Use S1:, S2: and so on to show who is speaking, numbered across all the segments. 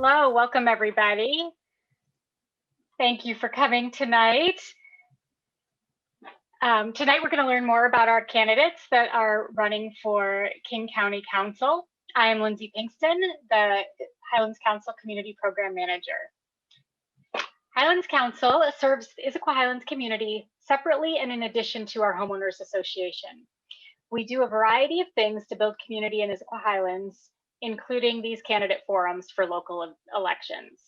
S1: Hello, welcome everybody. Thank you for coming tonight. Tonight we're going to learn more about our candidates that are running for King County Council. I am Lindsey Pinkston, the Highlands Council Community Program Manager. Highlands Council serves the Issaquah Highlands community separately and in addition to our homeowners association. We do a variety of things to build community in Issaquah Highlands, including these candidate forums for local elections.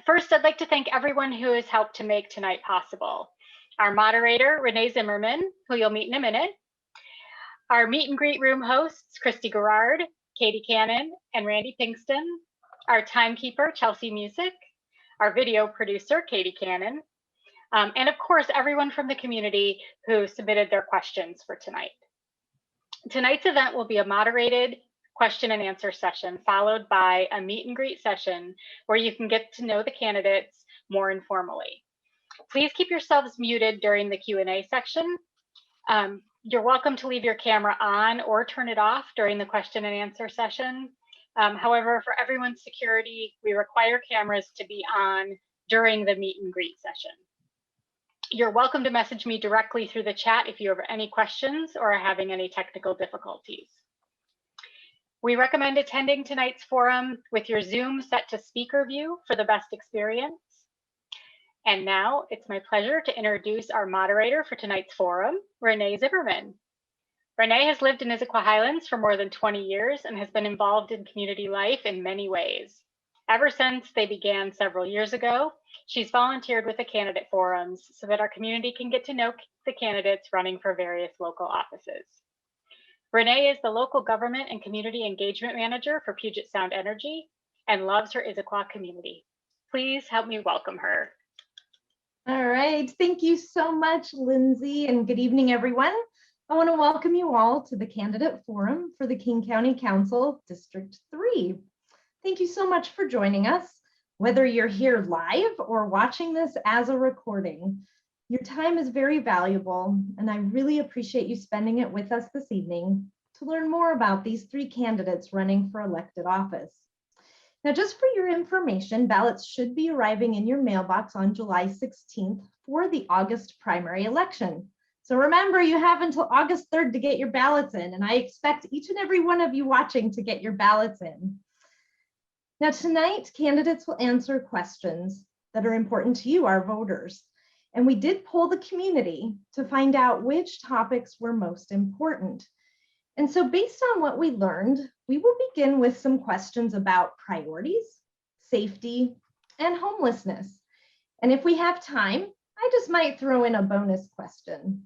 S1: First, I'd like to thank everyone who has helped to make tonight possible. Our moderator, Renee Zimmerman, who you'll meet in a minute. Our meet and greet room hosts, Christy Garrard, Katie Cannon, and Randy Pinkston. Our timekeeper, Chelsea Music. Our video producer, Katie Cannon. And of course, everyone from the community who submitted their questions for tonight. Tonight's event will be a moderated question and answer session followed by a meet and greet session where you can get to know the candidates more informally. Please keep yourselves muted during the Q&A section. You're welcome to leave your camera on or turn it off during the question and answer session. However, for everyone's security, we require cameras to be on during the meet and greet session. You're welcome to message me directly through the chat if you have any questions or are having any technical difficulties. We recommend attending tonight's forum with your Zoom set to speaker view for the best experience. And now it's my pleasure to introduce our moderator for tonight's forum, Renee Zimmerman. Renee has lived in Issaquah Highlands for more than 20 years and has been involved in community life in many ways. Ever since they began several years ago, she's volunteered with the candidate forums so that our community can get to know the candidates running for various local offices. Renee is the local government and community engagement manager for Puget Sound Energy and loves her Issaquah community. Please help me welcome her.
S2: All right, thank you so much, Lindsey, and good evening, everyone. I want to welcome you all to the candidate forum for the King County Council District 3. Thank you so much for joining us, whether you're here live or watching this as a recording. Your time is very valuable, and I really appreciate you spending it with us this evening to learn more about these three candidates running for elected office. Now, just for your information, ballots should be arriving in your mailbox on July 16th for the August primary election. So remember, you have until August 3rd to get your ballots in, and I expect each and every one of you watching to get your ballots in. Now, tonight, candidates will answer questions that are important to you, our voters. And we did poll the community to find out which topics were most important. And so based on what we learned, we will begin with some questions about priorities, safety, and homelessness. And if we have time, I just might throw in a bonus question.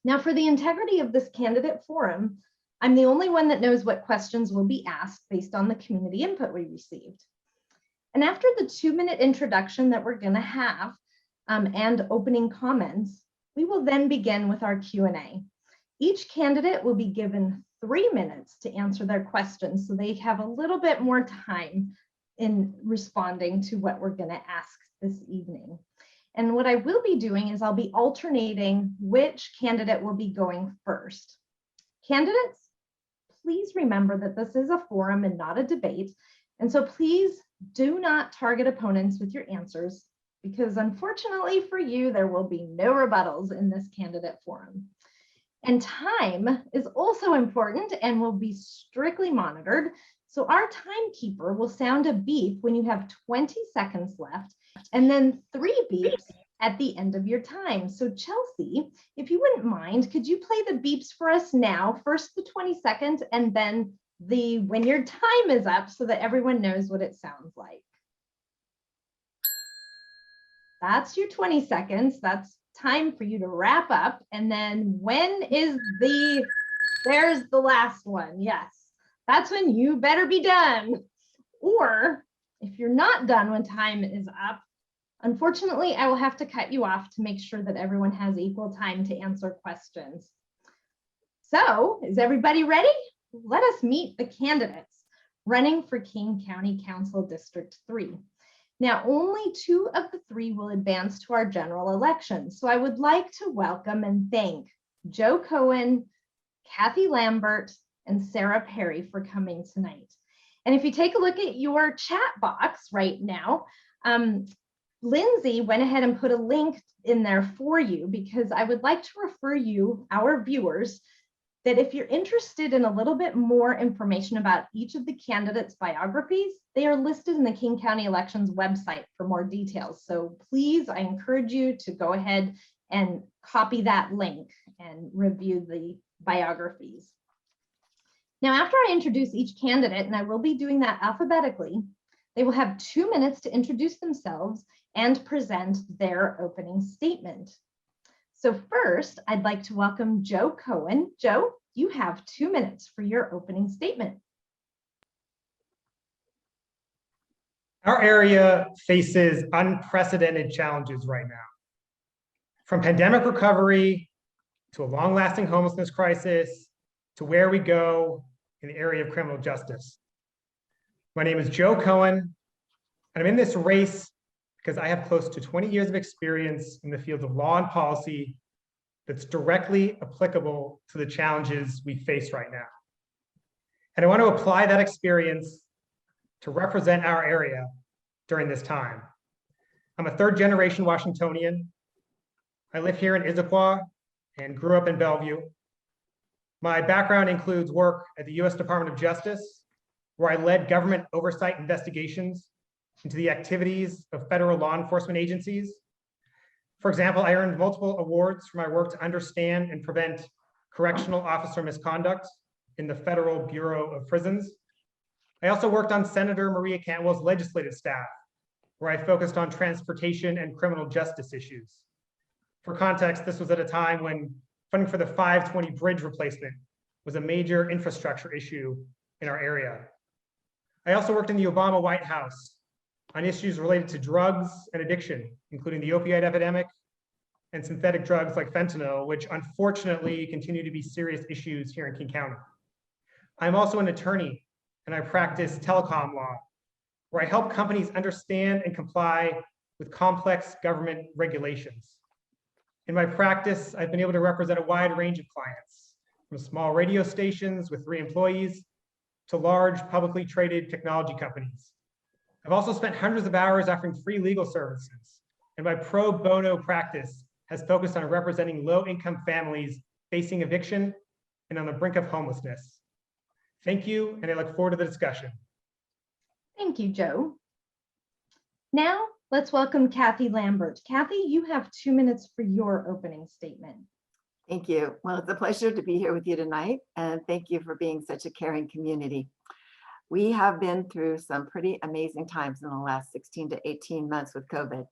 S2: Now, for the integrity of this candidate forum, I'm the only one that knows what questions will be asked based on the community input we received. And after the 2-minute introduction that we're going to have and opening comments, we will then begin with our Q&A. Each candidate will be given 3 minutes to answer their questions, so they have a little bit more time in responding to what we're going to ask this evening. And what I will be doing is I'll be alternating which candidate will be going first. Candidates, please remember that this is a forum and not a debate. And so please do not target opponents with your answers, because unfortunately for you, there will be no rebuttals in this candidate forum. And time is also important and will be strictly monitored. So our timekeeper will sound a beep when you have 20 seconds left, and then 3 beeps at the end of your time. So Chelsea, if you wouldn't mind, could you play the beeps for us now? First the 20 seconds and then when your time is up so that everyone knows what it sounds like. That's your 20 seconds. That's time for you to wrap up. And then when is there's the last one. Yes, that's when you better be done. Or if you're not done when time is up, unfortunately, I will have to cut you off to make sure that everyone has equal time to answer questions. So, is everybody ready? Let us meet the candidates running for King County Council District 3. Now, only 2 of the 3 will advance to our general election. So I would like to welcome and thank Joe Cohen, Kathy Lambert, and Sarah Perry for coming tonight. And if you take a look at your chat box right now, Lindsey went ahead and put a link in there for you because I would like to refer you, our viewers, that if you're interested in a little bit more information about each of the candidates' biographies, they are listed in the King County Elections website for more details. So please, I encourage you to go ahead and copy that link and review the biographies. Now, after I introduce each candidate, and I will be doing that alphabetically, they will have 2 minutes to introduce themselves and present their opening statement. So first, I'd like to welcome Joe Cohen. Joe, you have 2 minutes for your opening statement.
S3: Our area faces unprecedented challenges right now. From pandemic recovery to a long-lasting homelessness crisis to where we go in the area of criminal justice. My name is Joe Cohen, and I'm in this race because I have close to 20 years of experience in the field of law and policy that's directly applicable to the challenges we face right now. And I want to apply that experience to represent our area during this time. I'm a third-generation Washingtonian. I live here in Issaquah and grew up in Bellevue. My background includes work at the U.S. Department of Justice, where I led government oversight investigations into the activities of federal law enforcement agencies. For example, I earned multiple awards for my work to understand and prevent correctional officer misconduct in the Federal Bureau of Prisons. I also worked on Senator Maria Cantwell's legislative staff, where I focused on transportation and criminal justice issues. For context, this was at a time when funding for the 520 bridge replacement was a major infrastructure issue in our area. I also worked in the Obama White House on issues related to drugs and addiction, including the opioid epidemic and synthetic drugs like fentanyl, which unfortunately continue to be serious issues here in King County. I'm also an attorney, and I practice telecom law, where I help companies understand and comply with complex government regulations. In my practice, I've been able to represent a wide range of clients, from small radio stations with 3 employees to large publicly traded technology companies. I've also spent hundreds of hours offering free legal services, and my pro bono practice has focused on representing low-income families facing eviction and on the brink of homelessness. Thank you, and I look forward to the discussion.
S2: Thank you, Joe. Now, let's welcome Kathy Lambert. Kathy, you have 2 minutes for your opening statement.
S4: Thank you. Well, it's a pleasure to be here with you tonight, and thank you for being such a caring community. We have been through some pretty amazing times in the last 16 to 18 months with COVID.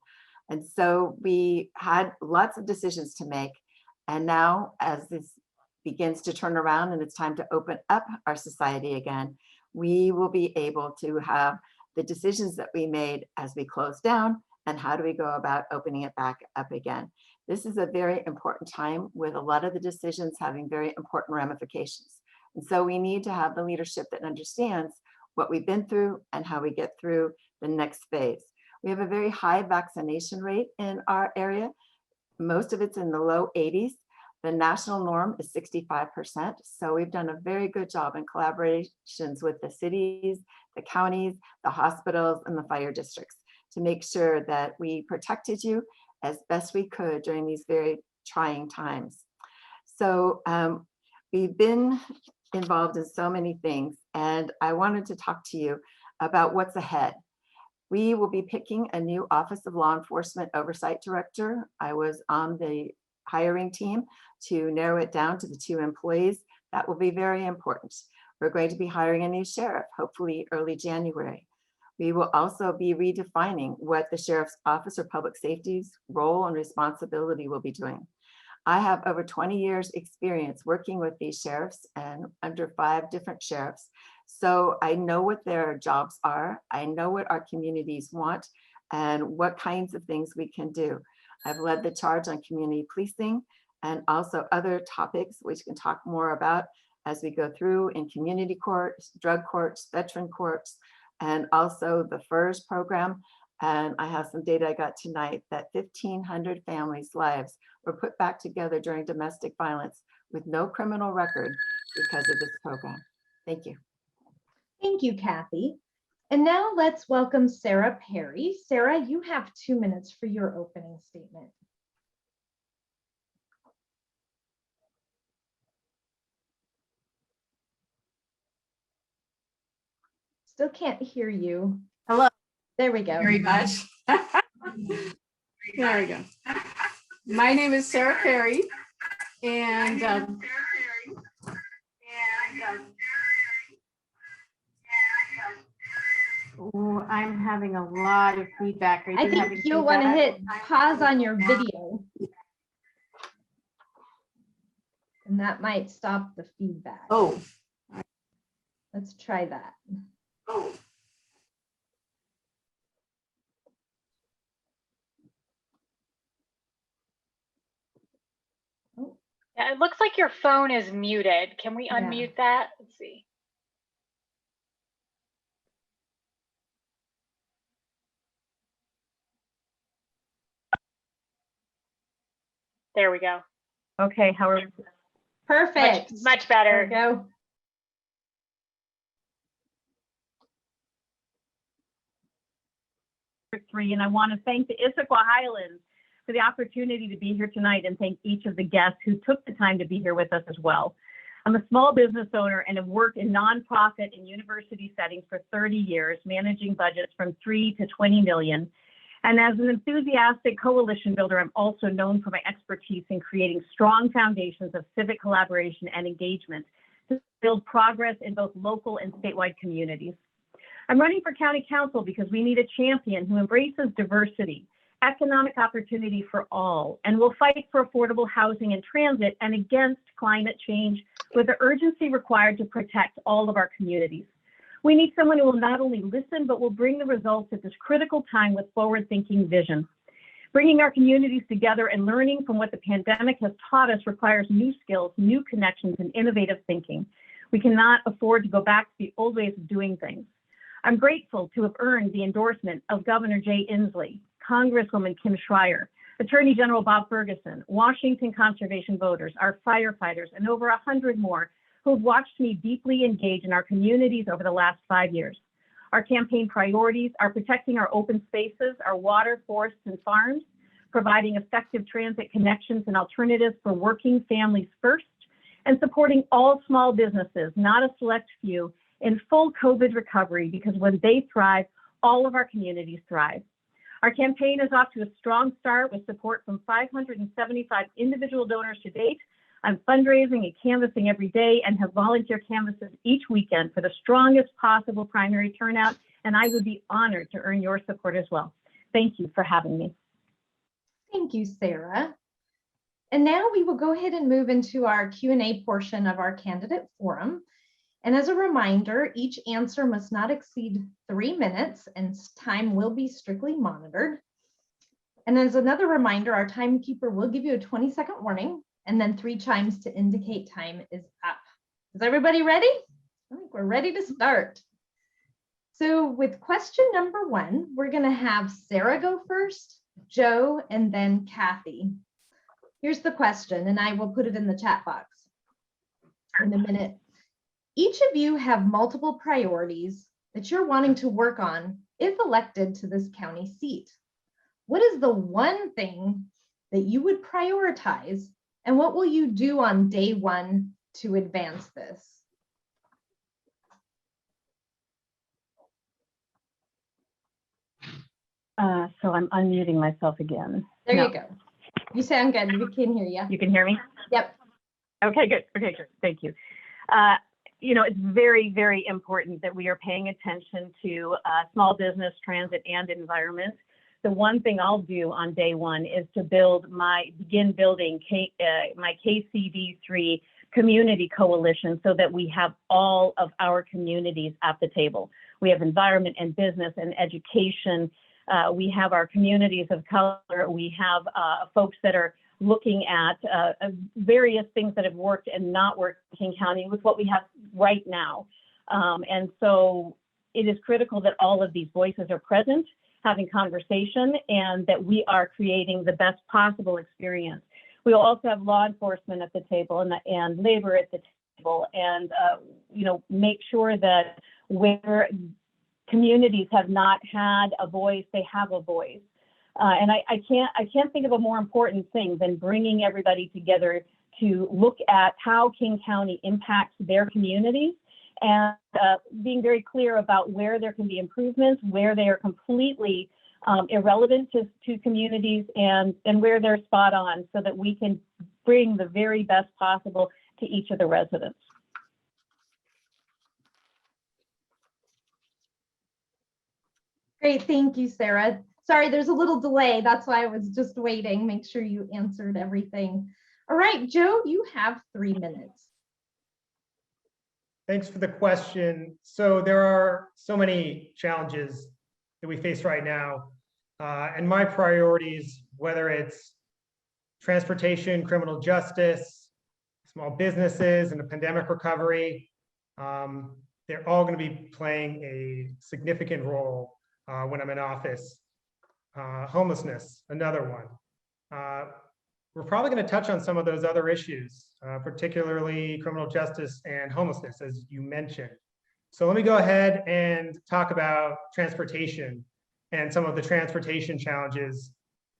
S4: And so we had lots of decisions to make. And now, as this begins to turn around and it's time to open up our society again, we will be able to have the decisions that we made as we close down and how do we go about opening it back up again. This is a very important time with a lot of the decisions having very important ramifications. And so we need to have the leadership that understands what we've been through and how we get through the next phase. We have a very high vaccination rate in our area. Most of it's in the low 80s. The national norm is 65%. So we've done a very good job in collaborations with the cities, the counties, the hospitals, and the fire districts to make sure that we protected you as best we could during these very trying times. So we've been involved in so many things, and I wanted to talk to you about what's ahead. We will be picking a new Office of Law Enforcement Oversight Director. I was on the hiring team to narrow it down to the 2 employees. That will be very important. We're going to be hiring a new sheriff, hopefully early January. We will also be redefining what the Sheriff's Office or Public Safety's role and responsibility will be doing. I have over 20 years experience working with these sheriffs and under 5 different sheriffs. So I know what their jobs are. I know what our communities want and what kinds of things we can do. I've led the charge on community policing and also other topics which we can talk more about as we go through in community courts, drug courts, veteran courts, and also the FERS program. And I have some data I got tonight that 1,500 families' lives were put back together during domestic violence with no criminal record because of this program. Thank you.
S2: Thank you, Kathy. And now let's welcome Sarah Perry. Sarah, you have 2 minutes for your opening statement. Still can't hear you.
S5: Hello.
S2: There we go.
S5: Very much. There we go. My name is Sarah Perry, and oh, I'm having a lot of feedback. Are you
S2: I
S5: having
S2: think you'll want to
S5: feedback?
S2: hit pause on your video. And that might stop the feedback.
S5: Oh.
S2: Let's try that.
S5: Oh.
S1: Yeah, it looks like your phone is muted. Can we
S2: Yeah.
S1: unmute that? Let's see. There we go.
S6: Okay, how are we?
S2: Perfect.
S1: Much
S2: There
S1: better.
S2: we go.
S6: Three, and I want to thank the Issaquah Highlands for the opportunity to be here tonight and thank each of the guests who took the time to be here with us as well. I'm a small business owner and have worked in nonprofit and university settings for 30 years, managing budgets from 3 to 20 million. And as an enthusiastic coalition builder, I'm also known for my expertise in creating strong foundations of civic collaboration and engagement to build progress in both local and statewide communities. I'm running for county council because we need a champion who embraces diversity, economic opportunity for all, and will fight for affordable housing and transit and against climate change with the urgency required to protect all of our communities. We need someone who will not only listen, but will bring the results at this critical time with forward-thinking vision. Bringing our communities together and learning from what the pandemic has taught us requires new skills, new connections, and innovative thinking. We cannot afford to go back to the old ways of doing things. I'm grateful to have earned the endorsement of Governor Jay Inslee, Congresswoman Kim Schreier, Attorney General Bob Ferguson, Washington conservation voters, our firefighters, and over 100 more who have watched me deeply engage in our communities over the last 5 years. Our campaign priorities are protecting our open spaces, our water, forests, and farms, providing effective transit connections and alternatives for working families first, and supporting all small businesses, not a select few, in full COVID recovery, because when they thrive, all of our communities thrive. Our campaign is off to a strong start with support from 575 individual donors to date. I'm fundraising and canvassing every day and have volunteer canvasses each weekend for the strongest possible primary turnout, and I would be honored to earn your support as well. Thank you for having me.
S2: Thank you, Sarah. And now we will go ahead and move into our Q&A portion of our candidate forum. And as a reminder, each answer must not exceed 3 minutes and time will be strictly monitored. And as another reminder, our timekeeper will give you a 20-second warning and then 3 chimes to indicate time is up. Is everybody ready? I think we're ready to start. So with question number 1, we're going to have Sarah go first, Joe, and then Kathy. Here's the question, and I will put it in the chat box in a minute. Each of you have multiple priorities that you're wanting to work on if elected to this county seat. What is the one thing that you would prioritize, and what will you do on day 1 to advance this?
S6: So I'm unmuting myself again.
S2: There
S6: No.
S2: you go. You sound good. We can hear you.
S6: You can hear me?
S2: Yep.
S6: Okay, good. Okay, good. Thank you. You know, it's very, very important that we are paying attention to small business, transit, and environment. The one thing I'll do on day 1 is to begin building my KCD3 community coalition so that we have all of our communities at the table. We have environment and business and education. We have our communities of color. We have folks that are looking at various things that have worked and not worked in King County with what we have right now. And so it is critical that all of these voices are present, having conversation, and that we are creating the best possible experience. We will also have law enforcement at the table and labor at the table, and you know, make sure that where communities have not had a voice, they have a voice. And I can't think of a more important thing than bringing everybody together to look at how King County impacts their communities and being very clear about where there can be improvements, where they are completely irrelevant to communities, and where they're spot on, so that we can bring the very best possible to each of the residents.
S2: Great, thank you, Sarah. Sorry, there's a little delay. That's why I was just waiting. Make sure you answered everything. All right, Joe, you have 3 minutes.
S3: Thanks for the question. So there are so many challenges that we face right now. And my priorities, whether it's transportation, criminal justice, small businesses, and the pandemic recovery, they're all going to be playing a significant role when I'm in office. Homelessness, another one. We're probably going to touch on some of those other issues, particularly criminal justice and homelessness, as you mentioned. So let me go ahead and talk about transportation and some of the transportation challenges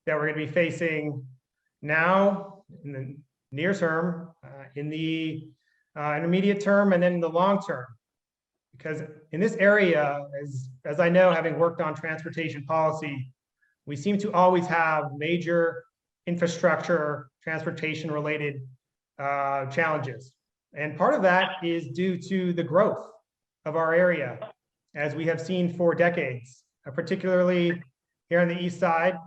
S3: that we're going to be facing now in the near term, in the intermediate term, and then in the long term. Because in this area, as I know, having worked on transportation policy, we seem to always have major infrastructure, transportation related challenges. And part of that is due to the growth of our area, as we have seen for decades, particularly here on the east side.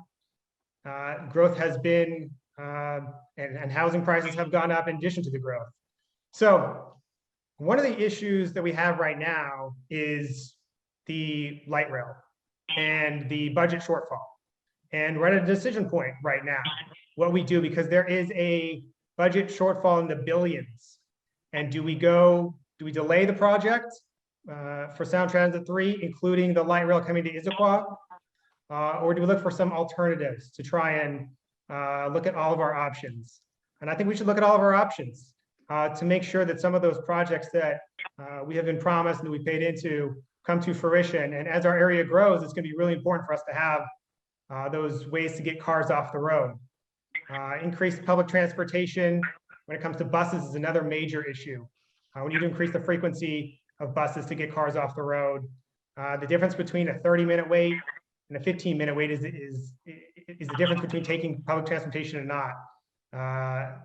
S3: Growth has been, and housing prices have gone up in addition to the growth. So one of the issues that we have right now is the light rail and the budget shortfall. And we're at a decision point right now, what we do, because there is a budget shortfall in the billions. And do we delay the project for Sound Transit 3, including the light rail coming to Issaquah? Or do we look for some alternatives to try and look at all of our options? And I think we should look at all of our options to make sure that some of those projects that we have been promised and that we paid into come to fruition. And as our area grows, it's going to be really important for us to have those ways to get cars off the road. Increased public transportation when it comes to buses is another major issue. We need to increase the frequency of buses to get cars off the road. The difference between a 30-minute wait and a 15-minute wait is the difference between taking public transportation and not.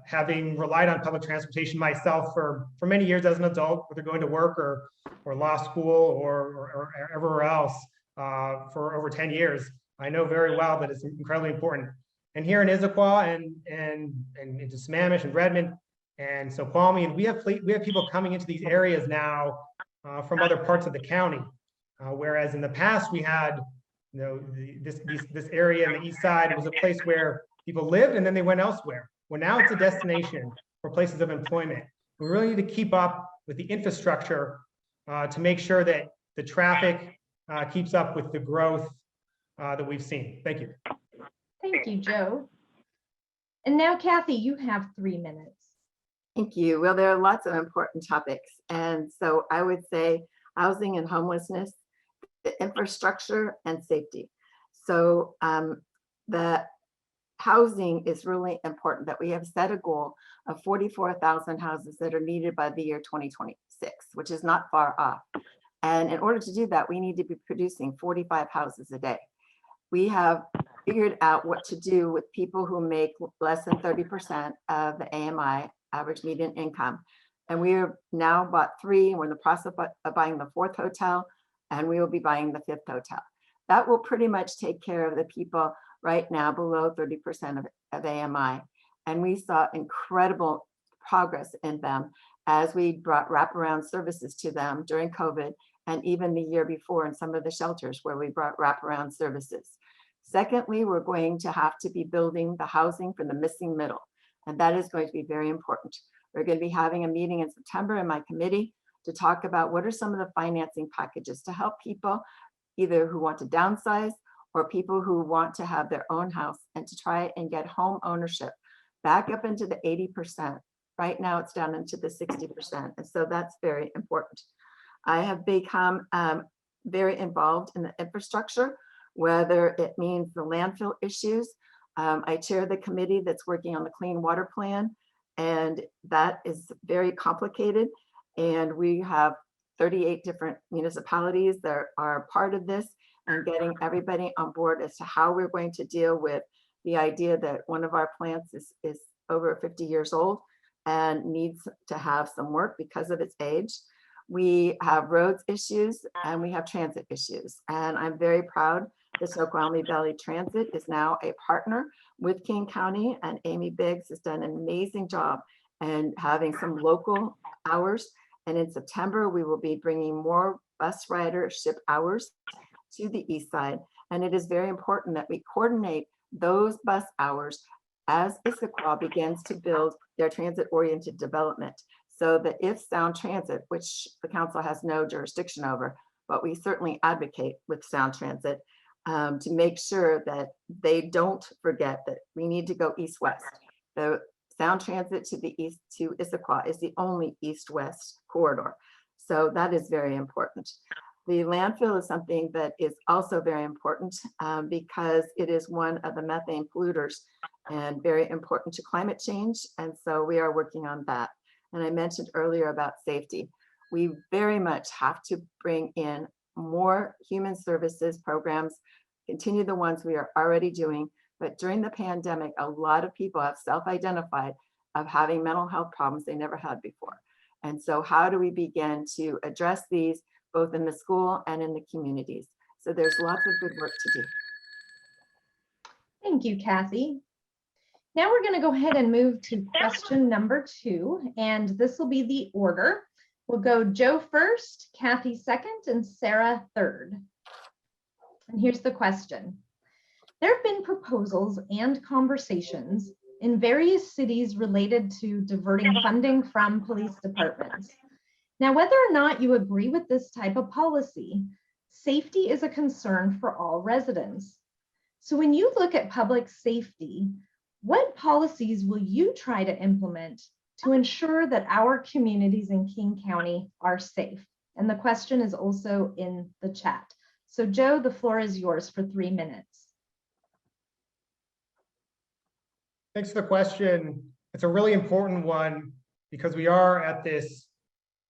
S3: Having relied on public transportation myself for many years as an adult, whether going to work or law school or everywhere else for over 10 years, I know very well that it's incredibly important. And here in Issaquah and into Sammamish and Redmond and Snoqualmie, and we have people coming into these areas now from other parts of the county, whereas in the past we had, this area in the east side was a place where people lived and then they went elsewhere. Well, now it's a destination for places of employment. We really need to keep up with the infrastructure to make sure that the traffic keeps up with the growth that we've seen. Thank you.
S2: Thank you, Joe. And now, Kathy, you have 3 minutes.
S4: Thank you. Well, there are lots of important topics. And so I would say housing and homelessness, the infrastructure and safety. So the housing is really important, that we have set a goal of 44,000 houses that are needed by the year 2026, which is not far off. And in order to do that, we need to be producing 45 houses a day. We have figured out what to do with people who make less than 30% of the AMI, average median income. And we have now bought 3, and we're in the process of buying the 4th hotel, and we will be buying the 5th hotel. That will pretty much take care of the people right now below 30% of AMI. And we saw incredible progress in them as we brought wraparound services to them during COVID, and even the year before in some of the shelters where we brought wraparound services. Secondly, we're going to have to be building the housing for the missing middle, and that is going to be very important. We're going to be having a meeting in September in my committee to talk about what are some of the financing packages to help people either who want to downsize or people who want to have their own house and to try and get home ownership back up into the 80%. Right now it's down into the 60%. And so that's very important. I have become very involved in the infrastructure, whether it means the landfill issues. I chair the committee that's working on the clean water plan, and that is very complicated. And we have 38 different municipalities that are part of this, and getting everybody on board as to how we're going to deal with the idea that one of our plants is over 50 years old and needs to have some work because of its age. We have roads issues and we have transit issues. And I'm very proud that Snoqualmie Valley Transit is now a partner with King County, and Amy Biggs has done an amazing job and having some local hours. And in September, we will be bringing more bus ridership hours to the east side. And it is very important that we coordinate those bus hours as Issaquah begins to build their transit-oriented development, so that if Sound Transit, which the council has no jurisdiction over, but we certainly advocate with Sound Transit to make sure that they don't forget that we need to go east-west. The Sound Transit to the east to Issaquah is the only east-west corridor. So that is very important. The landfill is something that is also very important because it is one of the methane polluters and very important to climate change. And so we are working on that. And I mentioned earlier about safety. We very much have to bring in more human services programs, continue the ones we are already doing. But during the pandemic, a lot of people have self-identified of having mental health problems they never had before. And so how do we begin to address these both in the school and in the communities? So there's lots of good work to do.
S2: Thank you, Kathy. Now we're going to go ahead and move to question number 2, and this will be the order. We'll go Joe first, Kathy second, and Sarah third. And here's the question. There have been proposals and conversations in various cities related to diverting funding from police departments. Now, whether or not you agree with this type of policy, safety is a concern for all residents. So when you look at public safety, what policies will you try to implement to ensure that our communities in King County are safe? And the question is also in the chat. So Joe, the floor is yours for 3 minutes.
S3: Thanks for the question. It's a really important one because we are at this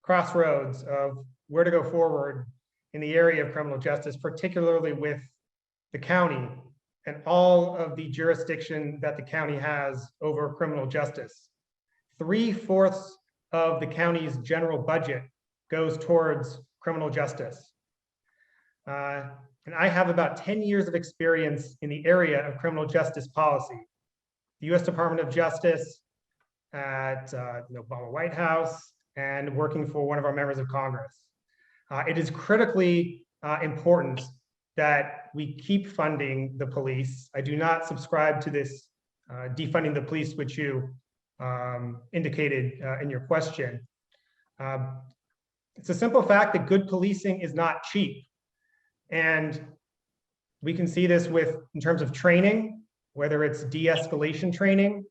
S3: crossroads of where to go forward in the area of criminal justice, particularly with the county and all of the jurisdiction that the county has over criminal justice. 3/4 of the county's general budget goes towards criminal justice. And I have about 10 years of experience in the area of criminal justice policy. The U.S. Department of Justice, at the Obama White House, and working for one of our members of Congress. It is critically important that we keep funding the police. I do not subscribe to this defunding the police, which you indicated in your question. It's a simple fact that good policing is not cheap. And we can see this in terms of training, whether it's de-escalation training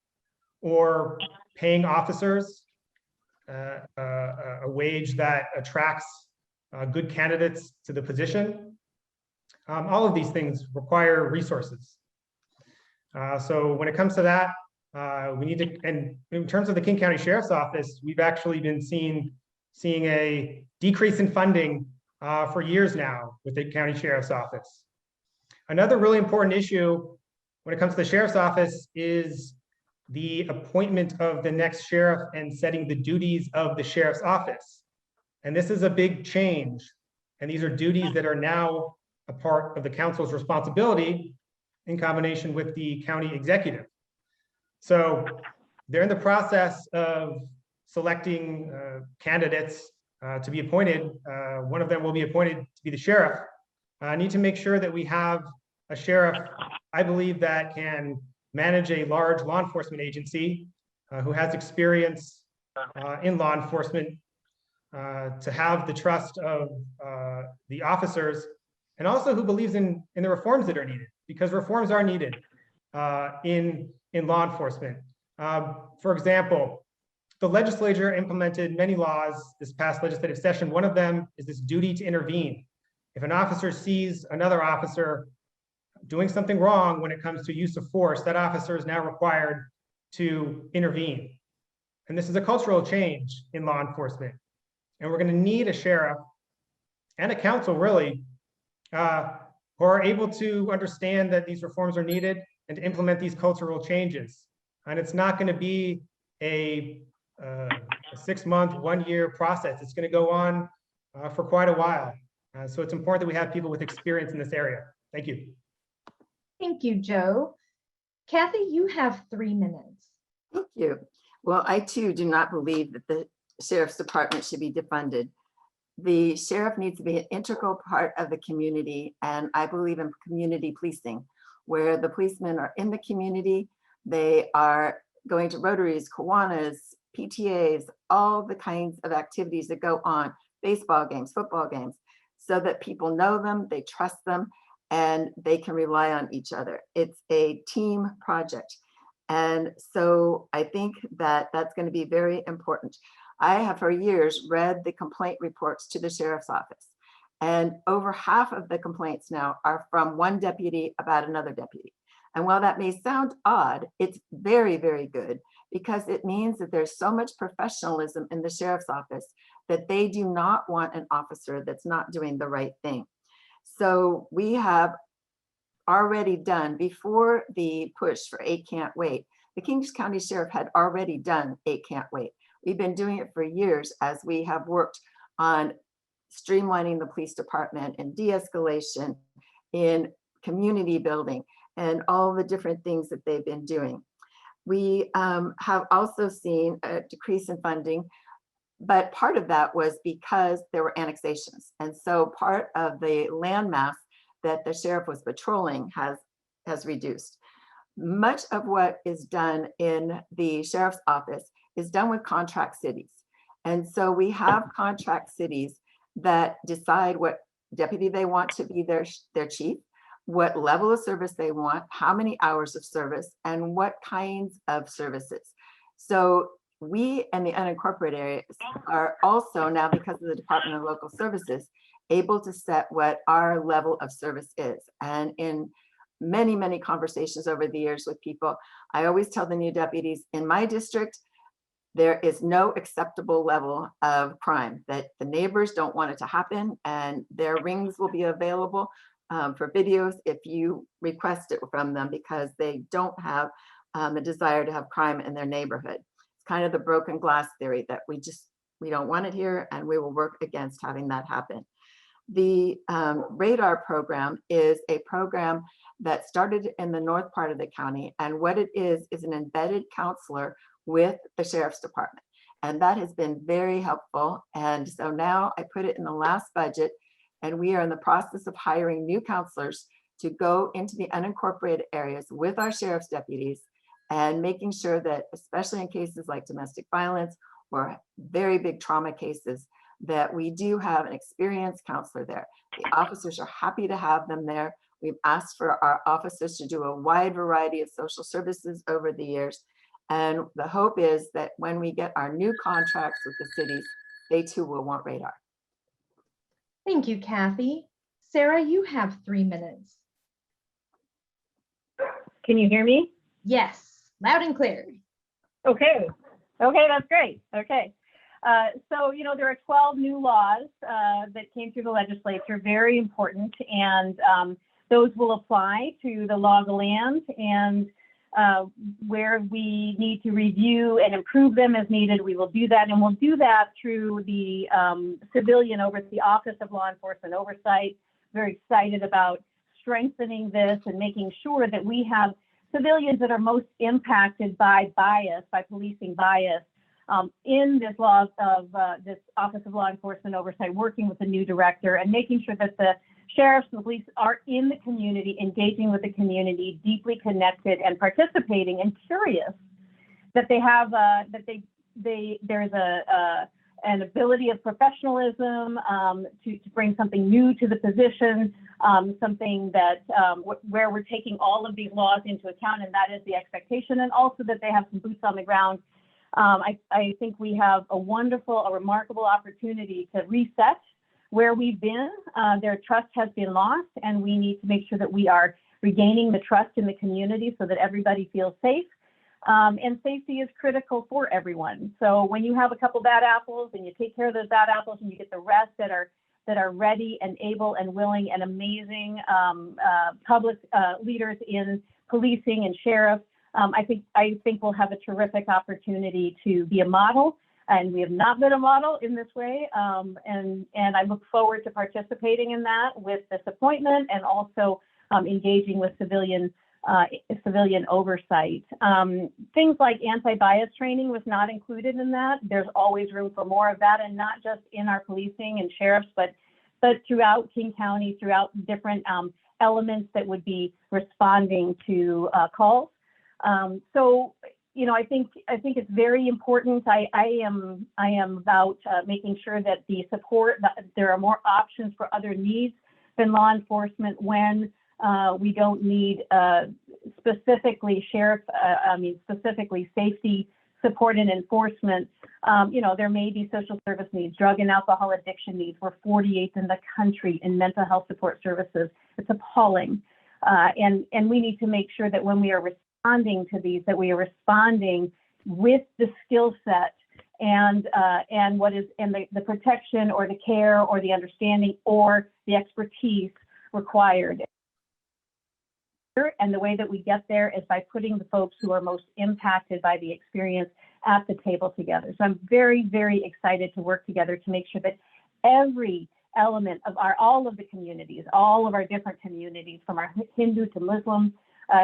S3: or paying officers a wage that attracts good candidates to the position. All of these things require resources. So when it comes to that, we need to, and in terms of the King County Sheriff's Office, we've actually been seeing a decrease in funding for years now with the County Sheriff's Office. Another really important issue when it comes to the Sheriff's Office is the appointment of the next sheriff and setting the duties of the Sheriff's Office. And this is a big change. And these are duties that are now a part of the council's responsibility in combination with the county executive. So they're in the process of selecting candidates to be appointed. One of them will be appointed to be the sheriff. I need to make sure that we have a sheriff, I believe, that can manage a large law enforcement agency, who has experience in law enforcement, to have the trust of the officers, and also who believes in the reforms that are needed, because reforms are needed in law enforcement. For example, the legislature implemented many laws this past legislative session. One of them is this duty to intervene. If an officer sees another officer doing something wrong when it comes to use of force, that officer is now required to intervene. And this is a cultural change in law enforcement. And we're going to need a sheriff and a council, really, who are able to understand that these reforms are needed and to implement these cultural changes. And it's not going to be a 6-month, 1-year process. It's going to go on for quite a while. So it's important that we have people with experience in this area. Thank you.
S2: Thank you, Joe. Kathy, you have 3 minutes.
S4: Thank you. Well, I too do not believe that the Sheriff's Department should be defunded. The sheriff needs to be an integral part of the community, and I believe in community policing, where the policemen are in the community. They are going to Rotaries, Kiwanis, PTAs, all the kinds of activities that go on, baseball games, football games, so that people know them, they trust them, and they can rely on each other. It's a team project. And so I think that that's going to be very important. I have for years read the complaint reports to the sheriff's office, and over half of the complaints now are from one deputy about another deputy. And while that may sound odd, it's very, very good, because it means that there's so much professionalism in the sheriff's office that they do not want an officer that's not doing the right thing. So we have already done, before the push for 8 Can't Wait, the Kings County Sheriff had already done 8 Can't Wait. We've been doing it for years as we have worked on streamlining the police department and de-escalation, in community building, and all the different things that they've been doing. We have also seen a decrease in funding, but part of that was because there were annexations. And so part of the landmass that the sheriff was patrolling has reduced. Much of what is done in the sheriff's office is done with contract cities. And so we have contract cities that decide what deputy they want to be their chief, what level of service they want, how many hours of service, and what kinds of services. So we and the unincorporated areas are also now, because of the Department of Local Services, able to set what our level of service is. And in many, many conversations over the years with people, I always tell the new deputies, in my district, there is no acceptable level of crime, that the neighbors don't want it to happen, and their rings will be available for videos if you request it from them, because they don't have the desire to have crime in their neighborhood. It's kind of the broken glass theory that we don't want it here, and we will work against having that happen. The radar program is a program that started in the north part of the county, and what it is an embedded counselor with the sheriff's department, and that has been very helpful. And so now I put it in the last budget, and we are in the process of hiring new counselors to go into the unincorporated areas with our sheriff's deputies, and making sure that, especially in cases like domestic violence or very big trauma cases, that we do have an experienced counselor there. The officers are happy to have them there. We've asked for our officers to do a wide variety of social services over the years. And the hope is that when we get our new contracts with the cities, they too will want radar.
S2: Thank you, Kathy. Sarah, you have 3 minutes.
S6: Can you hear me?
S2: Yes, loud and clear.
S6: Okay, that's great. Okay. So, there are 12 new laws that came through the legislature, very important, and those will apply to the law of the land, and where we need to review and improve them as needed, we will do that, and we'll do that through the civilian over the Office of Law Enforcement Oversight. Very excited about strengthening this and making sure that we have civilians that are most impacted by bias, by policing bias, in this law of this Office of Law Enforcement Oversight, working with the new director and making sure that the sheriffs and police are in the community, engaging with the community, deeply connected and participating, and curious that they have there's an ability of professionalism to bring something new to the position, something that where we're taking all of these laws into account, and that is the expectation, and also that they have some boots on the ground I think we have a remarkable opportunity to reset where we've been. Their trust has been lost, and we need to make sure that we are regaining the trust in the community so that everybody feels safe. And safety is critical for everyone. So when you have a couple bad apples and you take care of those bad apples and you get the rest that are ready and able and willing and amazing public leaders in policing and sheriff, I think we'll have a terrific opportunity to be a model. And we have not been a model in this way. And I look forward to participating in that with this appointment and also engaging with civilian oversight. Things like anti-bias training was not included in that. There's always room for more of that, and not just in our policing and sheriffs, but throughout King County, throughout different elements that would be responding to calls. So, you know, I think it's very important. I am about making sure that the support, that there are more options for other needs than law enforcement when we don't need specifically specifically safety support and enforcement. You know, there may be social service needs, drug and alcohol addiction needs. We're 48th in the country in mental health support services. It's appalling. And we need to make sure that when we are responding to these, that we are responding with the skill set and the protection or the care or the understanding or the expertise required. And the way that we get there is by putting the folks who are most impacted by the experience at the table together. So I'm very, very excited to work together to make sure that every element of all of the communities, all of our different communities, from our Hindu to Muslim,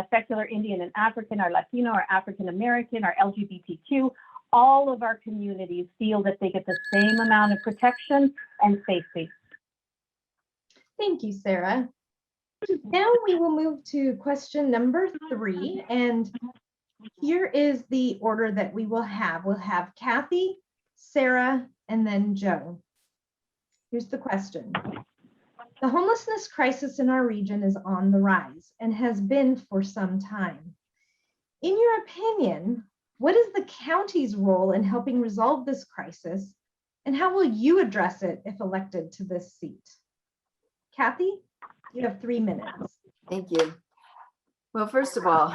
S6: secular, Indian and African, our Latino, our African American, our LGBTQ, all of our communities feel that they get the same amount of protection and safety.
S2: Thank you, Sarah. Now we will move to question number 3, and here is the order that we will have. We'll have Kathy, Sarah, and then Joe. Here's the question. The homelessness crisis in our region is on the rise and has been for some time. In your opinion, what is the county's role in helping resolve this crisis, and how will you address it if elected to this seat? Kathy? You have 3 minutes.
S4: Thank you. Well, first of all,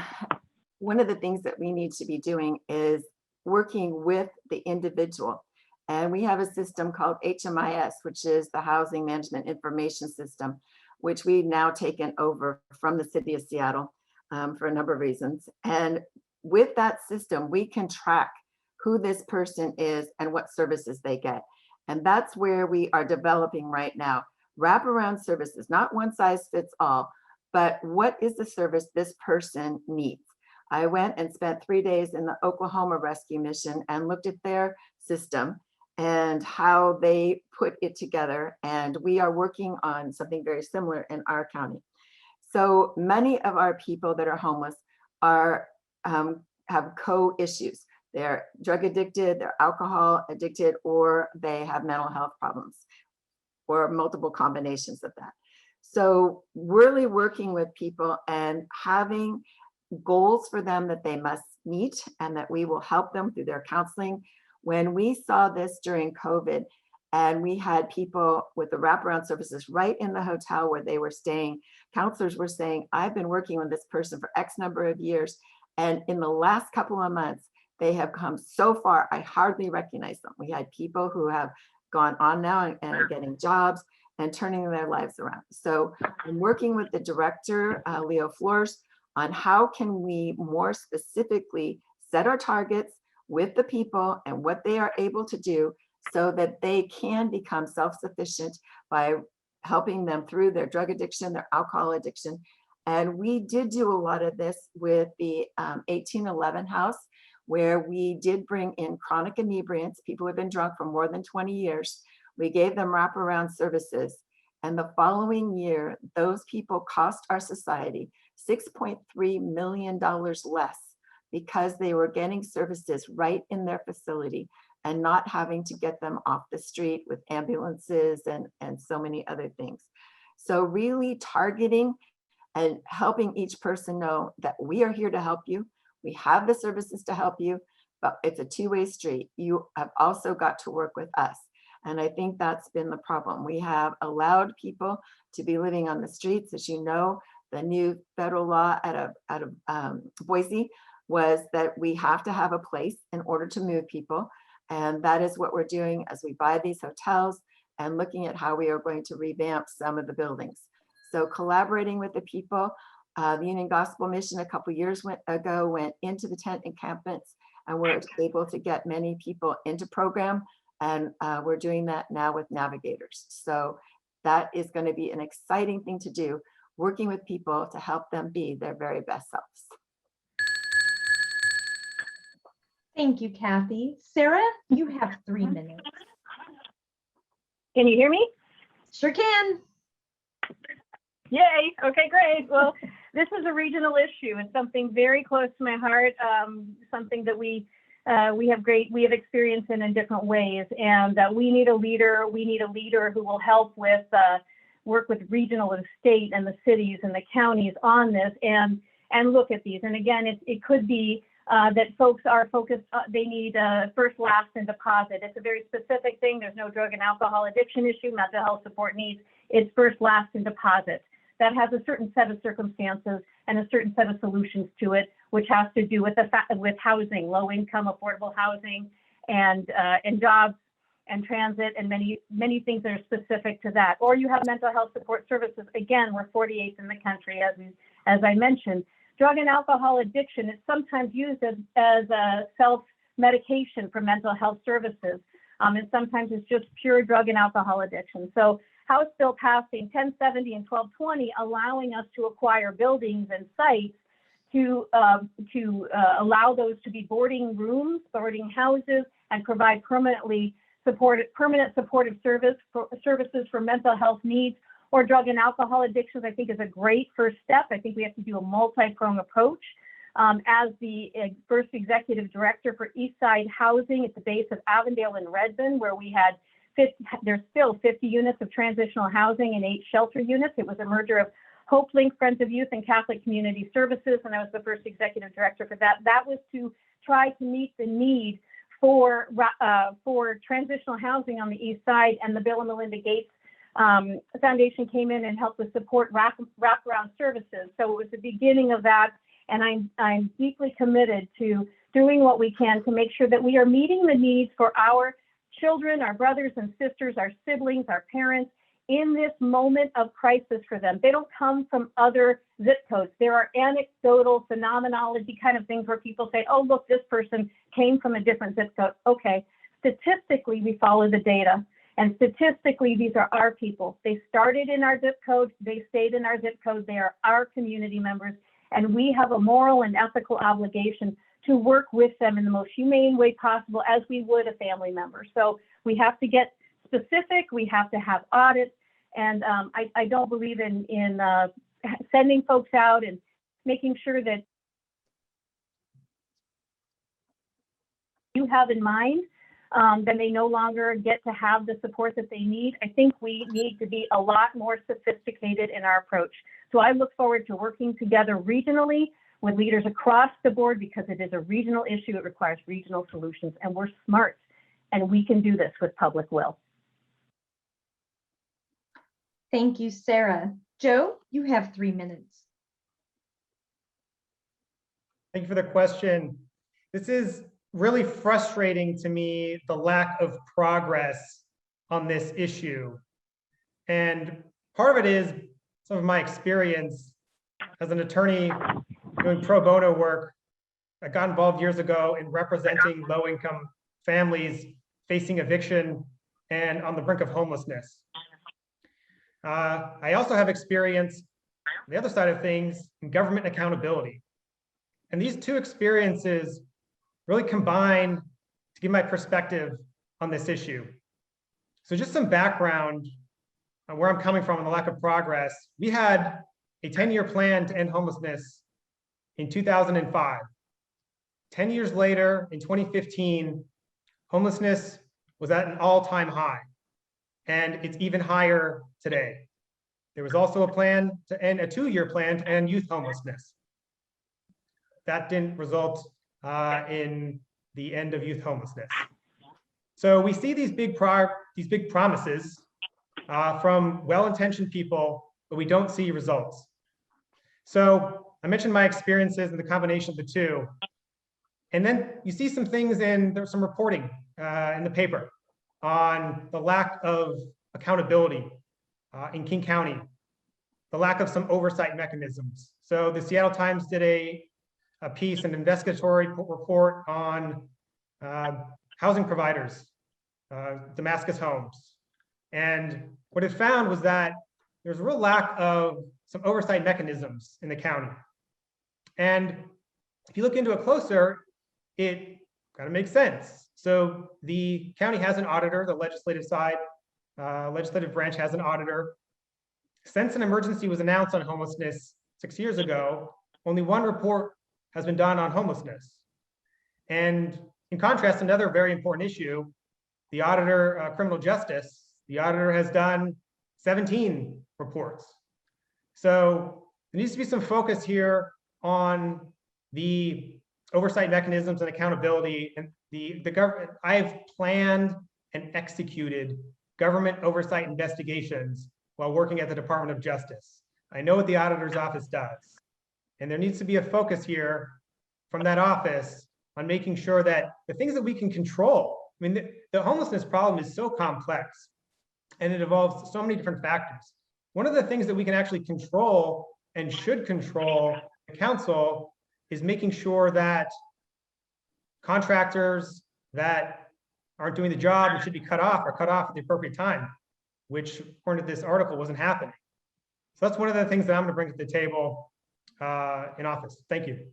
S4: one of the things that we need to be doing is working with the individual. And we have a system called HMIS, which is the Housing Management Information System, which we've now taken over from the city of Seattle for a number of reasons. And with that system, we can track who this person is and what services they get. And that's where we are developing right now. Wraparound services, not one size fits all, but what is the service this person needs? I went and spent 3 days in the Oklahoma Rescue Mission and looked at their system and how they put it together. And we are working on something very similar in our county. So many of our people that are homeless are have co-issues. They're drug addicted, they're alcohol addicted, or they have mental health problems, or multiple combinations of that. So really working with people and having goals for them that they must meet and that we will help them through their counseling. When we saw this during COVID and we had people with the wraparound services right in the hotel where they were staying, counselors were saying, I've been working with this person for X number of years. And in the last couple of months, they have come so far, I hardly recognize them. We had people who have gone on now and are getting jobs and turning their lives around. So I'm working with the director, Leo Flores, on how can we more specifically set our targets with the people and what they are able to do so that they can become self-sufficient by helping them through their drug addiction, their alcohol addiction. And we did do a lot of this with the 1811 house, where we did bring in chronic inebriants, people who have been drunk for more than 20 years. We gave them wraparound services. And the following year, those people cost our society $6.3 million less because they were getting services right in their facility and not having to get them off the street with ambulances and so many other things. So really targeting and helping each person know that we are here to help you. We have the services to help you, but it's a two-way street. You have also got to work with us. And I think that's been the problem. We have allowed people to be living on the streets. As you know, the new federal law out of Boise was that we have to have a place in order to move people. And that is what we're doing as we buy these hotels and looking at how we are going to revamp some of the buildings. So collaborating with the people, the Union Gospel Mission a couple years ago went into the tent encampments and were able to get many people into program. And we're doing that now with navigators. So that is going to be an exciting thing to do, working with people to help them be their very best selves.
S2: Thank you, Kathy. Sarah, you have 3 minutes.
S6: Can you hear me?
S2: Sure can.
S6: Yay. Okay, great. Well, this is a regional issue. It's something very close to my heart, something that we have experience in different ways. And we need a leader. We need a leader who will help with work with regional and state and the cities and the counties on this and look at these. And again, it could be that folks are focused, they need first, last, and deposit. It's a very specific thing. There's no drug and alcohol addiction issue, mental health support needs. It's first, last, and deposit. That has a certain set of circumstances and a certain set of solutions to it, which has to do with with housing, low income, affordable housing, and jobs and transit, and many things that are specific to that. Or you have mental health support services. Again, we're 48th in the country, as I mentioned. Drug and alcohol addiction is sometimes used as a self-medication for mental health services. And sometimes it's just pure drug and alcohol addiction. So House Bill passing 1070 and 1220, allowing us to acquire buildings and sites to allow those to be boarding rooms, boarding houses, and provide permanent supportive services for mental health needs or drug and alcohol addictions, I think is a great first step. I think we have to do a multi-pronged approach. As the first executive director for Eastside Housing at the base of Avondale and Redmond, where we had there's still 50 units of transitional housing and 8 shelter units. It was a merger of Hope Link, Friends of Youth, and Catholic Community Services, and I was the first executive director for that. That was to try to meet the need for transitional housing on the East Side, and the Bill and Melinda Gates Foundation came in and helped with support wraparound services. So it was the beginning of that, and I'm deeply committed to doing what we can to make sure that we are meeting the needs for our children, our brothers and sisters, our siblings, our parents in this moment of crisis for them. They don't come from other zip codes. There are anecdotal phenomenology kind of things where people say, oh, look, this person came from a different zip code. Okay, statistically, we follow the data. And statistically, these are our people. They started in our zip code. They stayed in our zip code. They are our community members. And we have a moral and ethical obligation to work with them in the most humane way possible, as we would a family member. So we have to get specific. We have to have audits. And I don't believe in sending folks out and making sure that you have in mind, then they no longer get to have the support that they need. I think we need to be a lot more sophisticated in our approach. So I look forward to working together regionally with leaders across the board, because it is a regional issue. It requires regional solutions, and we're smart, and we can do this with public will.
S2: Thank you, Sarah. Joe, you have 3 minutes.
S3: Thank you for the question. This is really frustrating to me, the lack of progress on this issue. And part of it is some of my experience as an attorney doing pro bono work. I got involved years ago in representing low-income families facing eviction and on the brink of homelessness. I also have experience on the other side of things in government accountability. And these two experiences really combine to give my perspective on this issue. So just some background on where I'm coming from and the lack of progress. We had a 10-year plan to end homelessness in 2005. 10 years later, in 2015, homelessness was at an all-time high, and it's even higher today. There was also a plan to end, a 2-year plan to end youth homelessness. That didn't result in the end of youth homelessness. So we see these big promises from well-intentioned people, but we don't see results. So I mentioned my experiences and the combination of the two. And then you see some things there's some reporting in the paper on the lack of accountability in King County, the lack of some oversight mechanisms. So the Seattle Times did a piece, an investigatory report on housing providers, Damascus Homes. And what it found was that there's a real lack of some oversight mechanisms in the county. And if you look into it closer, it kind of makes sense. So the county has an auditor, the legislative side, legislative branch has an auditor. Since an emergency was announced on homelessness 6 years ago, only one report has been done on homelessness. And in contrast, another very important issue, the auditor, criminal justice, the auditor has done 17 reports. So there needs to be some focus here on the oversight mechanisms and accountability. And the government, I've planned and executed government oversight investigations while working at the Department of Justice. I know what the auditor's office does. And there needs to be a focus here from that office on making sure that the things that we can control, I mean, the homelessness problem is so complex and it involves so many different factors. One of the things that we can actually control and should control the council is making sure that contractors that aren't doing the job and should be cut off are cut off at the appropriate time, which according to this article wasn't happening. So that's one of the things that I'm going to bring to the table in office. Thank you.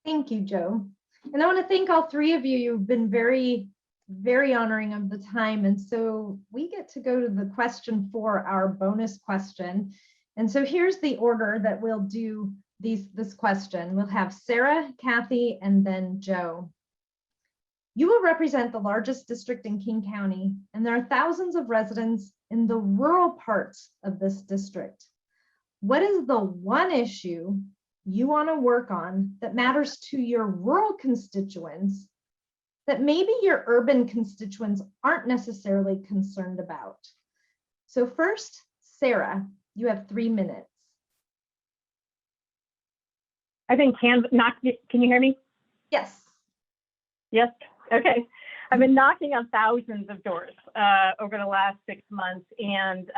S2: Thank you, Joe. And I want to thank all three of you. You've been very, very honoring of the time. And so we get to go to the question for our bonus question. And so here's the order that we'll do this question. We'll have Sarah, Kathy, and then Joe. You will represent the largest district in King County, and there are thousands of residents in the rural parts of this district. What is the one issue you want to work on that matters to your rural constituents that maybe your urban constituents aren't necessarily concerned about? So first, Sarah, you have 3 minutes.
S6: I think can you hear me?
S2: Yes.
S6: Yes. Okay. I've been knocking on thousands of doors over the last 6 months, and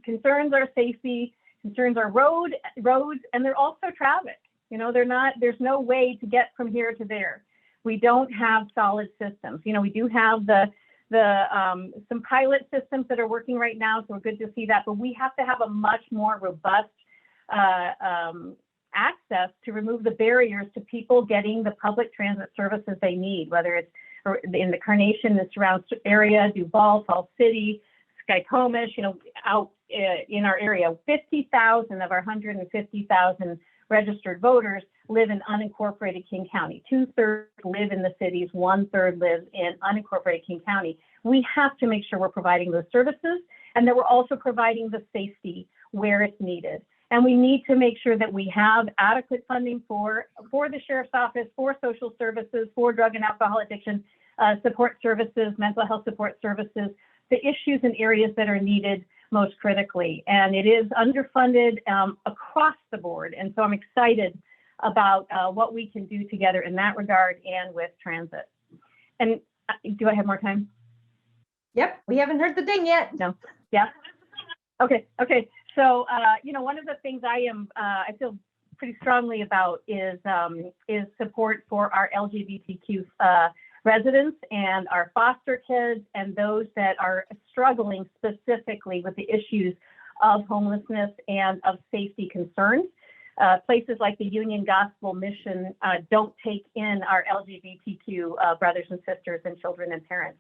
S6: concerns are safety, concerns are roads, and they're also traffic. You know, there's no way to get from here to there. We don't have solid systems. You know, we do have some pilot systems that are working right now, so we're good to see that, but we have to have a much more robust access to remove the barriers to people getting the public transit services they need, whether it's in the Carnation, the surround area, Duval, Falls City, Skycomish, you know, out in our area. 50,000 of our 150,000 registered voters live in unincorporated King County. 2/3 live in the cities, 1/3 live in unincorporated King County. We have to make sure we're providing those services and that we're also providing the safety where it's needed. And we need to make sure that we have adequate funding for the sheriff's office, for social services, for drug and alcohol addiction support services, mental health support services, the issues and areas that are needed most critically. And it is underfunded across the board. And so I'm excited about what we can do together in that regard and with transit. And do I have more time?
S2: Yep, we haven't heard the ding yet.
S6: No. Yeah. Okay. So, you know, one of the things I feel pretty strongly about is support for our LGBTQ residents and our foster kids and those that are struggling specifically with the issues of homelessness and of safety concerns. Places like the Union Gospel Mission don't take in our LGBTQ brothers and sisters and children and parents.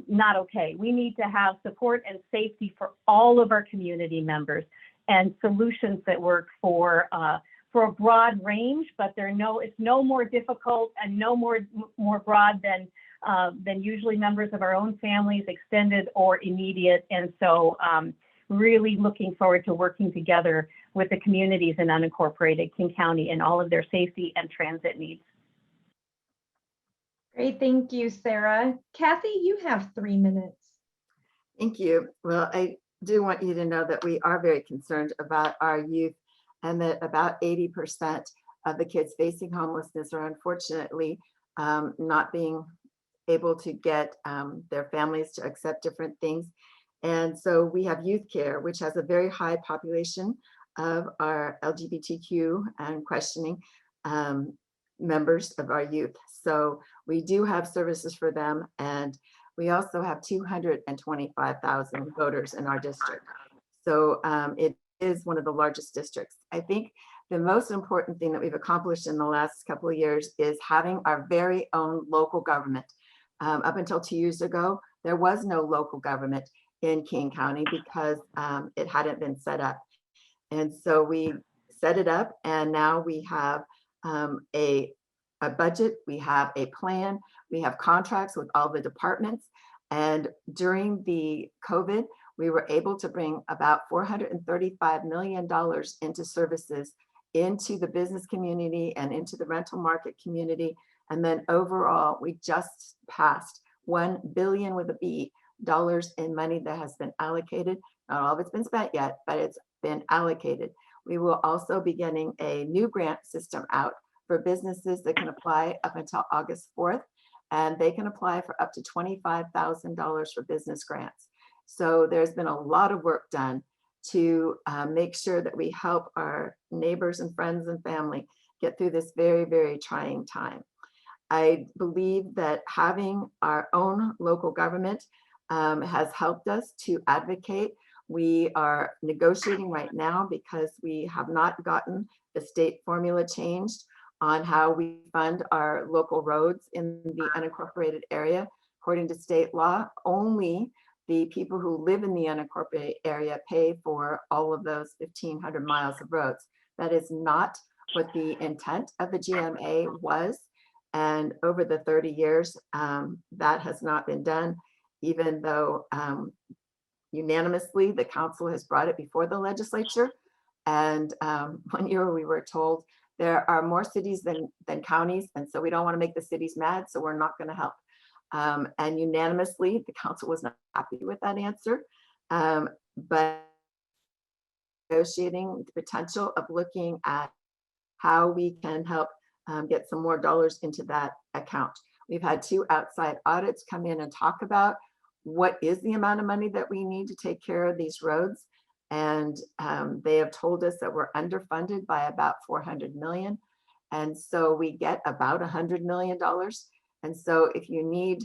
S6: Not okay. We need to have support and safety for all of our community members and solutions that work for a broad range, but it's no more difficult and no more broad than usually members of our own families, extended or immediate. And so really looking forward to working together with the communities in unincorporated King County and all of their safety and transit needs.
S2: Great, thank you, Sarah. Kathy, you have 3 minutes.
S4: Thank you. Well, I do want you to know that we are very concerned about our youth, and that about 80% of the kids facing homelessness are unfortunately not being able to get their families to accept different things. And so we have youth care, which has a very high population of our LGBTQ and questioning members of our youth. So we do have services for them, and we also have 225,000 voters in our district. So it is one of the largest districts. I think the most important thing that we've accomplished in the last couple of years is having our very own local government. Up until 2 years ago, there was no local government in King County because it hadn't been set up. And so we set it up, and now we have a budget, we have a plan, we have contracts with all the departments. And during the COVID, we were able to bring about $435 million into services into the business community and into the rental market community. And then overall, we just passed $1 billion with a B dollars in money that has been allocated. Not all of it's been spent yet, but it's been allocated. We will also be getting a new grant system out for businesses that can apply up until August 4th, and they can apply for up to $25,000 for business grants. So there's been a lot of work done to make sure that we help our neighbors and friends and family get through this very, very trying time. I believe that having our own local government has helped us to advocate. We are negotiating right now because we have not gotten the state formula changed on how we fund our local roads in the unincorporated area. According to state law, only the people who live in the unincorporated area pay for all of those 1,500 miles of roads. That is not what the intent of the GMA was. And over the 30 years, that has not been done, even though unanimously the council has brought it before the legislature. And 1 year we were told there are more cities than counties, and so we don't want to make the cities mad, so we're not going to help. And unanimously, the council was not happy with that answer, but negotiating the potential of looking at how we can help get some more dollars into that account. We've had 2 outside audits come in and talk about what is the amount of money that we need to take care of these roads. And they have told us that we're underfunded by about 400 million. And so we get about $100 million. And so if you need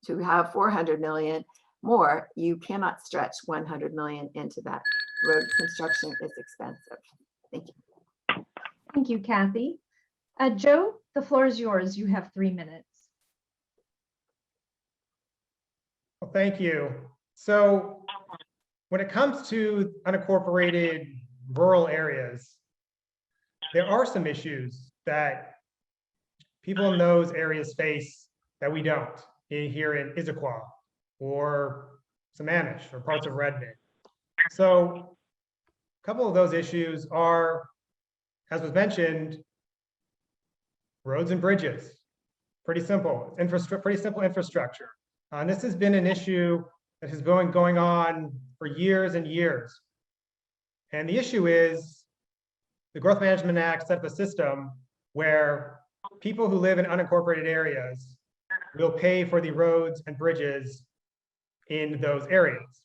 S4: to have 400 million more, you cannot stretch 100 million into that. Road construction is expensive. Thank you.
S2: Thank you, Kathy. Joe, the floor is yours. You have 3 minutes.
S3: Well, thank you. So when it comes to unincorporated rural areas, there are some issues that people in those areas face that we don't here in Issaquah or Sammamish or parts of Redmond. So a couple of those issues are, as was mentioned, roads and bridges. Pretty simple, pretty simple infrastructure. And this has been an issue that has been going on for years and years. And the issue is the Growth Management Act set up a system where people who live in unincorporated areas will pay for the roads and bridges in those areas.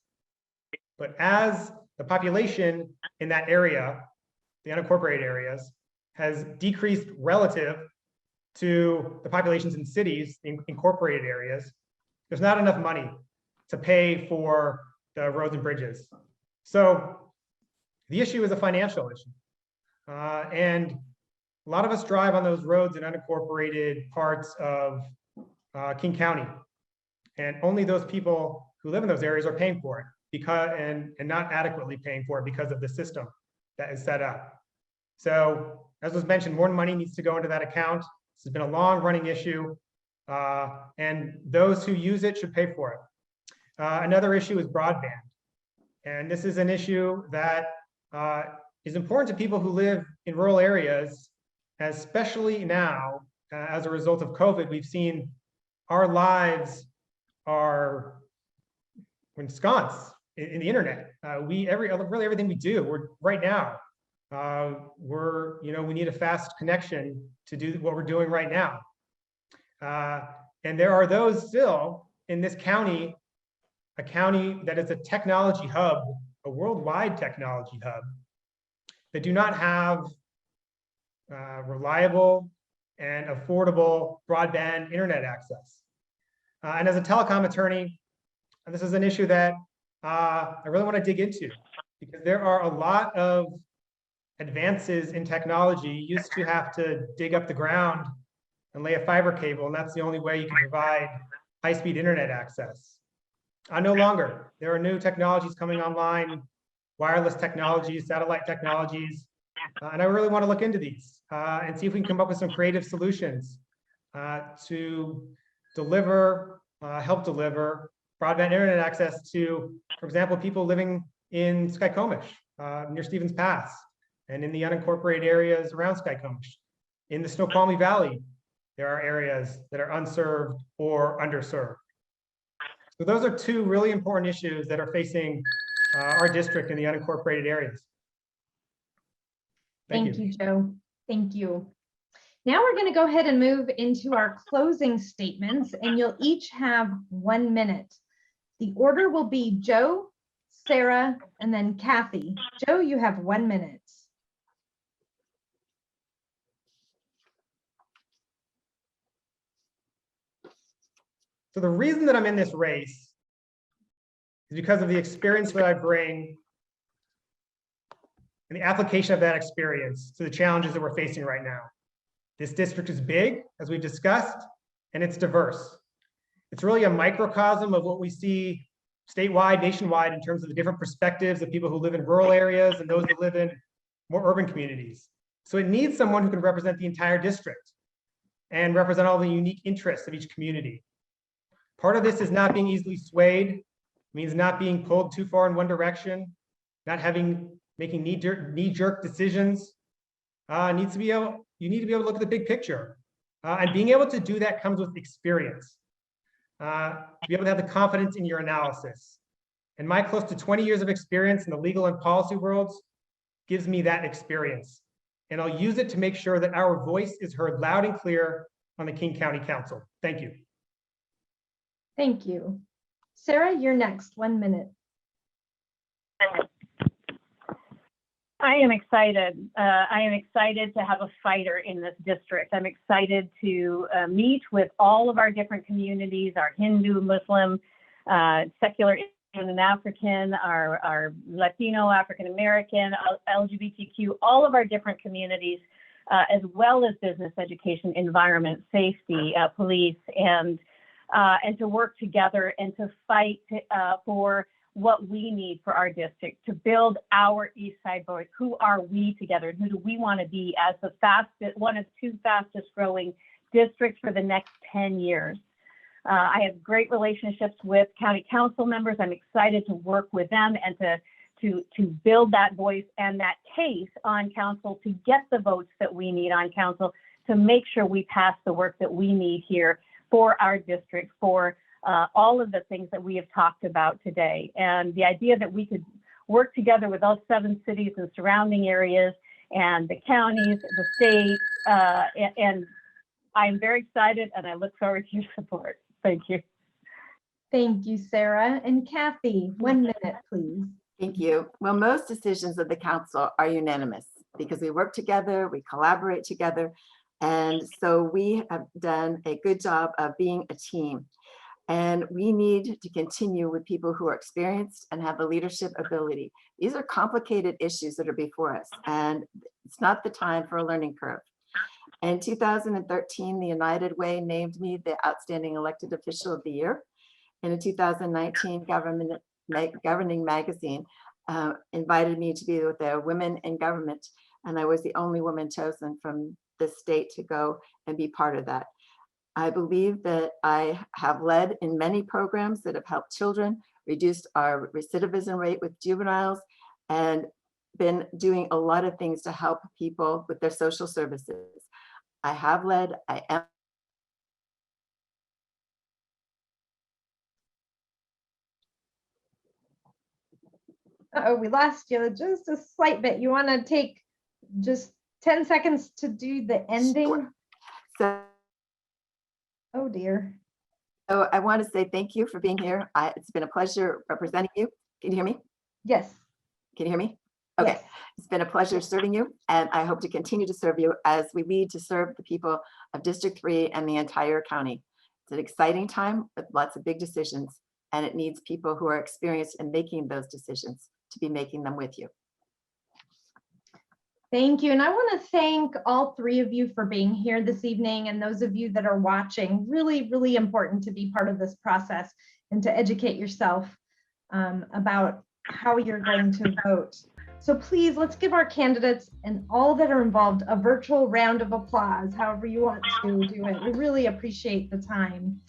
S3: But as the population in that area, the unincorporated areas, has decreased relative to the populations in cities, in incorporated areas, there's not enough money to pay for the roads and bridges. So the issue is a financial issue. And a lot of us drive on those roads in unincorporated parts of King County. And only those people who live in those areas are paying for it because and not adequately paying for it because of the system that is set up. So as was mentioned, more money needs to go into that account. This has been a long running issue. And those who use it should pay for it. Another issue is broadband. And this is an issue that is important to people who live in rural areas, especially now, as a result of COVID. We've seen our lives are ensconced in the internet. Really everything we do, we're right now, we need a fast connection to do what we're doing right now. And there are those still in this county, a county that is a technology hub, a worldwide technology hub, that do not have reliable and affordable broadband internet access. And as a telecom attorney, this is an issue that I really want to dig into, because there are a lot of advances in technology. You used to have to dig up the ground and lay a fiber cable, and that's the only way you can provide high-speed internet access. No longer. There are new technologies coming online, wireless technologies, satellite technologies, and I really want to look into these and see if we can come up with some creative solutions to deliver, help deliver broadband internet access to, for example, people living in Skykomish, near Stevens Pass, and in the unincorporated areas around Skykomish. In the Snoqualmie Valley, there are areas that are unserved or underserved. So those are two really important issues that are facing our district in the unincorporated areas.
S2: Thank you, Joe. Thank you. Now we're going to go ahead and move into our closing statements, and you'll each have 1 minute. The order will be Joe, Sarah, and then Kathy. Joe, you have 1 minute.
S3: So the reason that I'm in this race is because of the experience that I bring and the application of that experience to the challenges that we're facing right now. This district is big, as we've discussed, and it's diverse. It's really a microcosm of what we see statewide, nationwide, in terms of the different perspectives of people who live in rural areas and those that live in more urban communities. So it needs someone who can represent the entire district and represent all the unique interests of each community. Part of this is not being easily swayed, means not being pulled too far in one direction, not making knee-jerk decisions. You need to be able to look at the big picture. And being able to do that comes with experience. To be able to have the confidence in your analysis. And my close to 20 years of experience in the legal and policy worlds gives me that experience. And I'll use it to make sure that our voice is heard loud and clear on the King County Council. Thank you.
S2: Thank you. Sarah, you're next. 1 minute.
S6: I am excited. I am excited to have a fighter in this district. I'm excited to meet with all of our different communities, our Hindu, Muslim, secular Indian and African, our Latino, African American, LGBTQ, all of our different communities, as well as business, education, environment, safety, police, and to work together and to fight for what we need for our district to build our East Side voice. Who are we together? Who do we want to be as one of the 2 fastest growing districts for the next 10 years? I have great relationships with county council members. I'm excited to work with them and to build that voice and that case on council to get the votes that we need on council to make sure we pass the work that we need here for our district, for all of the things that we have talked about today. And the idea that we could work together with all 7 cities and surrounding areas and the counties, the state, and I'm very excited and I look forward to your support. Thank you.
S2: Thank you, Sarah. And Kathy, 1 minute, please.
S4: Thank you. Well, most decisions of the council are unanimous because we work together, we collaborate together. And so we have done a good job of being a team. And we need to continue with people who are experienced and have the leadership ability. These are complicated issues that are before us, and it's not the time for a learning curve. In 2013, the United Way named me the Outstanding Elected Official of the Year. And in 2019, Governing Magazine invited me to be with their Women in Government, and I was the only woman chosen from the state to go and be part of that. I believe that I have led in many programs that have helped children, reduced our recidivism rate with juveniles, and been doing a lot of things to help people with their social services. I have led, I am
S2: Oh, we lost you just a slight bit. You want to take just 10 seconds to do the ending?
S4: Sure. So
S2: Oh dear.
S4: I want to say thank you for being here. It's been a pleasure representing you. Can you hear me?
S2: Yes.
S4: Can you hear me? Okay.
S2: Yes.
S4: It's been a pleasure serving you, and I hope to continue to serve you as we lead to serve the people of District 3 and the entire county. It's an exciting time with lots of big decisions, and it needs people who are experienced in making those decisions to be making them with you.
S2: Thank you. And I want to thank all three of you for being here this evening, and those of you that are watching. Really, really important to be part of this process and to educate yourself about how you're going to vote. So please, let's give our candidates and all that are involved a virtual round of applause, however you want to do it. We really appreciate the time.